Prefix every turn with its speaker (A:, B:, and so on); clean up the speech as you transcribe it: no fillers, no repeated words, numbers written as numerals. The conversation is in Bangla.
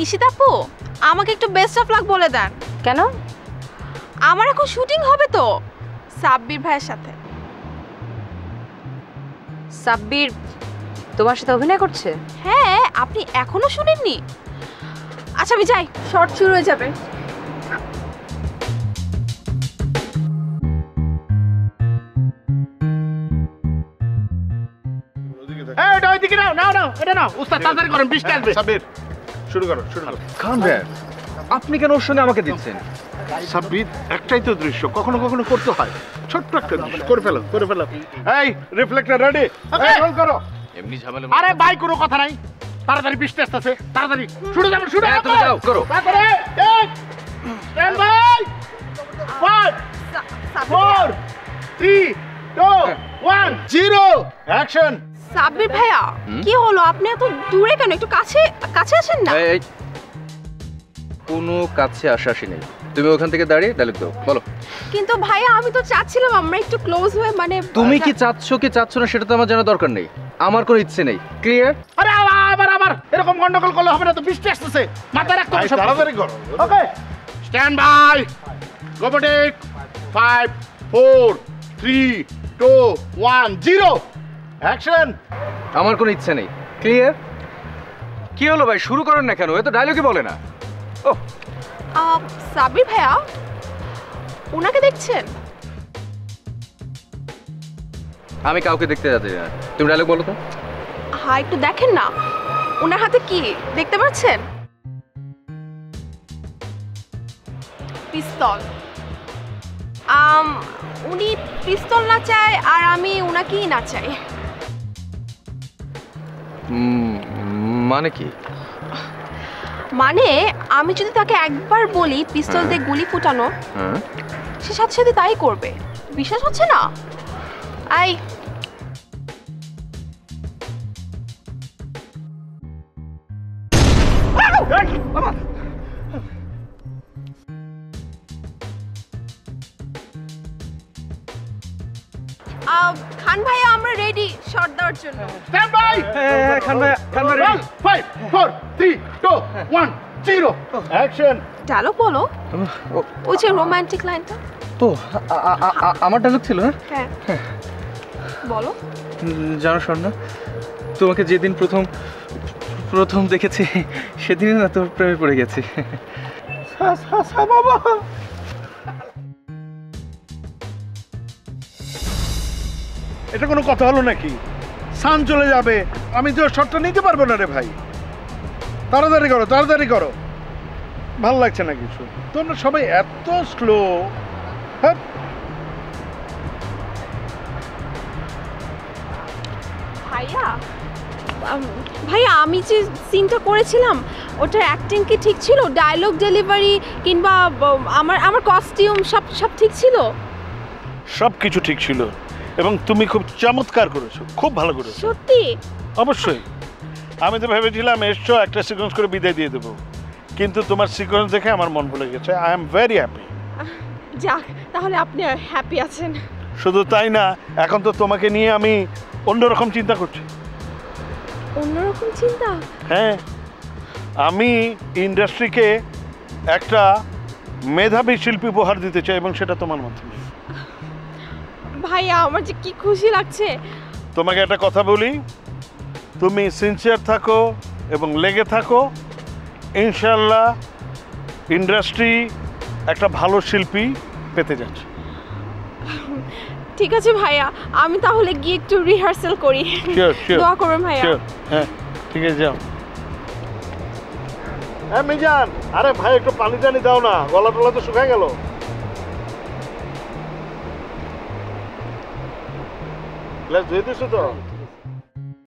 A: ঈশিতা আপু, আমাকে একটু বেস্ট অফ লাক বলে দেন।
B: কেন?
A: আমার এখন শুটিং হবে তো সাব্বির ভাইয়ের সাথে।
B: সাব্বির তোমার সাথে অভিনয় করছে?
A: হ্যাঁ, আপনি এখনো শুনেননি? আচ্ছা আমি যাই, শর্ট শুরু হয়ে যাবে।
C: এটা ওইদিকে নাও নাও নাও, এটা নাও উস্তাদ, তাড়াতাড়ি করেন, বৃষ্টি আসবে।
D: সাব্বির শুরু করো শুরু করো।
E: খান ভাই, আপনি কেন ওর সঙ্গে আমাকে দিচ্ছেন?
D: সাব্বির একটাই তো দৃশ্য, কখনো কখনো করতে হয়, ছোট্ট একটা দৃশ্য। করে ফেলো করে ফেলো। এই রিফ্লেক্টর রেডি, রোল করো।
E: এমনি ঝামেলা।
C: আরে ভাই কোনো কথা নাই, তাড়াতাড়ি বৃষ্টি আসতেছে, তাড়াতাড়ি শুরু যাবে, শুরু
E: হ্যাঁ, তুমি যাও, করো।
C: তাড়াতাড়ি স্ট্যান্ড বাই 5 4 3 2 1 0 অ্যাকশন।
A: সাব্বির ভাইয়া, কি হলো? আপনি এত দূরে কেন? একটু কাছে কাছে আসেন না।
E: এই কোনো কাছে আসি নেই, তুমি ওখান থেকে দাঁড়িয়ে ডায়লগ দাও, বলো।
A: কিন্তু ভাইয়া আমি তো চাচ্ছিলাম আমরা একটু ক্লোজ হয়ে, মানে
E: তুমি কি চাচ্ছ না সেটা তো আমার জানার দরকার নেই, আমার কোনো ইচ্ছে নেই। ক্লিয়ার?
C: আরে আবার আবার এরকম গন্ডগোল করলে হবে না তো, বৃষ্টি আসতেছে, মাথায় রাখতে হবে সব।
D: তাড়াতাড়ি করো।
C: Okay stand by, go take 5 4 3 2 1 0 action.
E: আমার কোনো ইচ্ছে নেই। ক্লিয়ার? কি হলো ভাই, শুরু করেন না কেন? এ তো ডায়লগই বলে না। ও
A: সাব্বির ভাইয়া, ওনাকে দেখছেন?
E: আমি কাউকে দেখতে যাচ্ছি না, তুমি ডায়লগ বলো তো।
A: হ্যাঁ একটু দেখেন না, ওনার হাতে কি দেখতে পাচ্ছেন? পিস্তল। উনি পিস্তল না চায় আর আমি ওনাকেই না চাই।
E: মানে কি?
A: মানে আমি যদি তাকে একবার বলি পিস্তল দিয়ে গুলি ফুটানো, সে সাথে সাথে তাই করবে। বিশ্বাস হচ্ছে না? আই খান ভাইয়া, আমরা রেডি শট দেওয়ার জন্য।
C: Stand by.
E: খান ভাই
C: 5 4 3 2 1 0 অ্যাকশন।
A: ডায়লগ বলো, ওই যে রোমান্টিক লাইনটা।
E: ও আমার ডায়লগ ছিল?
A: হ্যাঁ বলো।
E: জানো স্বর্ণা, তোমাকে যেদিন প্রথম দেখেছি সেদিনই না তোর প্রেমে পড়ে গেছি।
C: বাবা
D: এটা কোনো কথা হলো নাকি? সান চলে যাবে, আমি তো শটটা নিতে পারবো না রে ভাই। তাড়াতাড়ি করো তাড়াতাড়ি করো, ভাল লাগছে না কিছু। তোমরা সবাই এত স্লো। হ্যাঁ
A: ভাইয়া, ভাইয়া আমি যে সিনটা করেছিলাম ওটার অ্যাক্টিং কি ঠিক ছিল? ডায়লগ ডেলিভারি কিংবা আমার কস্টিউম সব ঠিক ছিল?
D: সব কিছু ঠিক ছিল এবং তুমি খুব চমৎকার করেছো, খুব ভালো করেছো।
A: সত্যি?
D: অবশ্যই। আমি তো ভেবেছিলাম এসছো একটা সিকোয়েন্স করে বিদায় দিয়ে দেবো, কিন্তু তোমার সিকোয়েন্স দেখে আমার মন ভুলে গেছে। I am very happy.
A: যাক, তাহলে আপনি হ্যাপি আছেন।
D: শুধু তাই না, এখন তো তোমাকে নিয়ে আমি অন্যরকম চিন্তা করছি।
A: অন্যরকম চিন্তা?
D: হ্যাঁ, আমি ইন্ডাস্ট্রিকে একটা মেধাবী শিল্পী উপহার দিতে চাই এবং সেটা তোমার মাধ্যমে।
A: ভাইয়া আমার যে কি খুশি লাগছে।
D: তোমাকে একটা কথা বলি, তুমি সিনসিয়ার থাকো এবং লেগে থাকো, ইনশাল্লাহ ইন্ডাস্ট্রি একটা ভালো শিল্পী পেতে যাচ্ছে।
A: ঠিক আছে ভাইয়া, আমি তাহলে গিয়ে একটু রিহার্সাল করি। দোয়া করবেন ভাইয়া।
D: হ্যাঁ ঠিক আছে, যাও। হ্যাঁ মিজান, আরে ভাই একটু পানি টানি দাও না, গলা টলা তো শুকায় গেল। গ্লাস ধুয়ে দিছো তো?